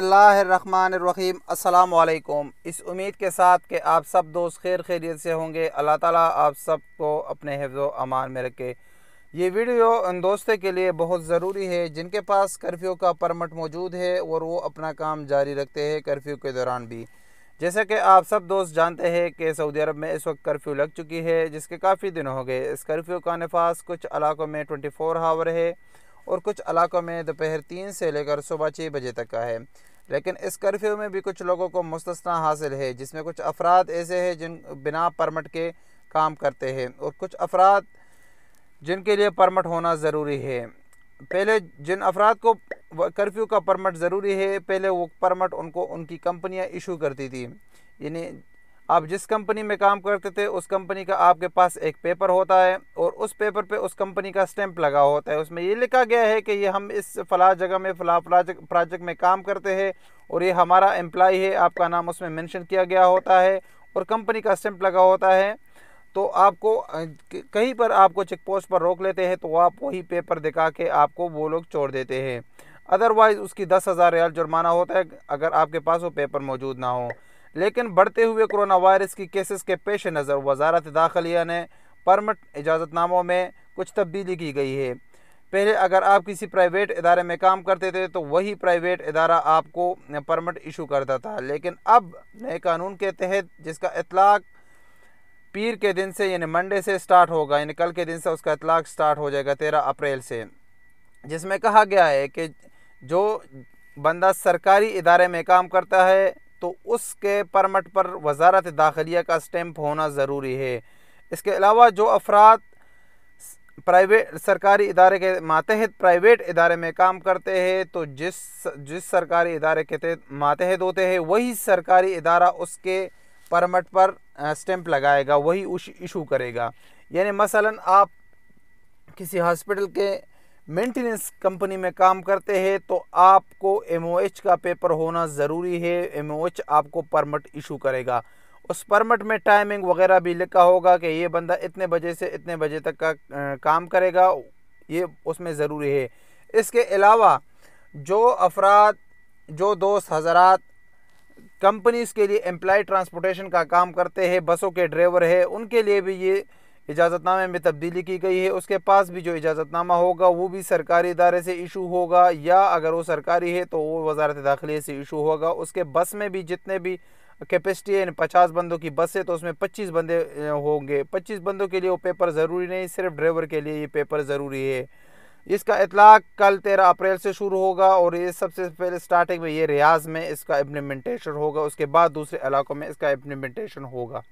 बिस्मिल्लाहिर्रहमानिर्रहीम। अस्सलाम वालेकुम। इस उम्मीद के साथ कि आप सब दोस्त खैर खैरियत से होंगे, अल्लाह ताला आप सब को अपने हिफ्ज़ अमान में रखे। ये वीडियो उन दोस्तों के लिए बहुत ज़रूरी है जिनके पास कर्फ्यू का परमिट मौजूद है और वो अपना काम जारी रखते हैं कर्फ्यू के दौरान भी। जैसा कि आप सब दोस्त जानते हैं कि सऊदी अरब में इस वक्त कर्फ्यू लग चुकी है, जिसके काफ़ी दिन हो गए। इस कर्फ्यू का नफाज कुछ इलाकों में 24 आवर है और कुछ इलाकों में दोपहर 3 से लेकर सुबह 6 बजे तक का है। लेकिन इस कर्फ्यू में भी कुछ लोगों को मुस्तस्ना हासिल है, जिसमें कुछ अफराद ऐसे हैं जिन बिना परमिट के काम करते हैं और कुछ अफराद जिनके लिए परमिट होना ज़रूरी है। पहले जिन अफराद को कर्फ्यू का परमिट ज़रूरी है, पहले वो परमिट उनको उनकी कंपनियां इशू करती थी। यानी आप जिस कंपनी में काम करते थे उस कंपनी का आपके पास एक पेपर होता है और उस पेपर पे उस कंपनी का स्टैंप लगा होता है। उसमें ये लिखा गया है कि ये हम इस फला जगह में फला प्रोजेक्ट में काम करते हैं और ये हमारा एम्प्लॉय है। आपका नाम उसमें मेंशन किया गया होता है और कंपनी का स्टैंप लगा होता है। तो आपको कहीं पर आपको चेक पोस्ट पर रोक लेते हैं तो आप वही पेपर दिखा के आपको वो लोग छोड़ देते हैं। अदरवाइज़ उसकी 10,000 रियाल जुर्माना होता है अगर आपके पास वो पेपर मौजूद ना हो। लेकिन बढ़ते हुए कोरोना वायरस की केसेस के पेश नज़र वज़ारत दाखिलिया ने परमिट इजाज़तनामों में कुछ तब्दीली की गई है। पहले अगर आप किसी प्राइवेट इदारे में काम करते थे तो वही प्राइवेट इदारा आपको परमिट इशू करता था, लेकिन अब नए कानून के तहत जिसका इतलाक़ पीर के दिन से यानी मंडे से स्टार्ट होगा, यानी कल के दिन से उसका इतलाक़ स्टार्ट हो जाएगा 13 अप्रैल से, जिसमें कहा गया है कि जो बंदा सरकारी इदारे में काम करता है तो उसके परमिट पर वज़ारत दाखिलिया का स्टैंप होना ज़रूरी है। इसके अलावा जो अफराद प्राइवेट सरकारी इदारे के मातहत प्राइवेट इदारे में काम करते हैं तो जिस सरकारी इदारे के तहत मातहत होते हैं वही सरकारी इदारा उसके परमिट पर स्टैंप लगाएगा, वही इशू करेगा। यानी मसलन आप किसी हॉस्पिटल के मेंटेनेंस कंपनी में काम करते हैं तो आपको MOH का पेपर होना ज़रूरी है। MOH आपको परमिट इशू करेगा। उस परमिट में टाइमिंग वगैरह भी लिखा होगा कि ये बंदा इतने बजे से इतने बजे तक का काम करेगा, ये उसमें ज़रूरी है। इसके अलावा जो दोस्त हज़रात कंपनीज़ के लिए एम्प्लॉय ट्रांसपोर्टेशन का काम करते हैं, बसों के ड्राइवर है, उनके लिए भी ये इजाज़तनामे में तब्दीली की गई है। उसके पास भी जो इजाज़तनामा होगा वो भी सरकारी इदारे से इशू होगा, या अगर वो सरकारी है तो वो वज़ारत दाखिलिया से इशू होगा। उसके बस में भी जितने भी कैपेसिटी है, 50 बंदों की बस है तो उसमें 25 बंदे होंगे। 25 बंदों के लिए वो पेपर ज़रूरी नहीं, सिर्फ ड्राइवर के लिए ये पेपर ज़रूरी है। इसका इतलाक़ कल 13 अप्रैल से शुरू होगा और ये सबसे पहले स्टार्टिंग में ये रियाज़ में इसका इम्प्लीमेंटेशन होगा, उसके बाद दूसरे इलाकों में इसका इम्प्लीमेंटेशन होगा।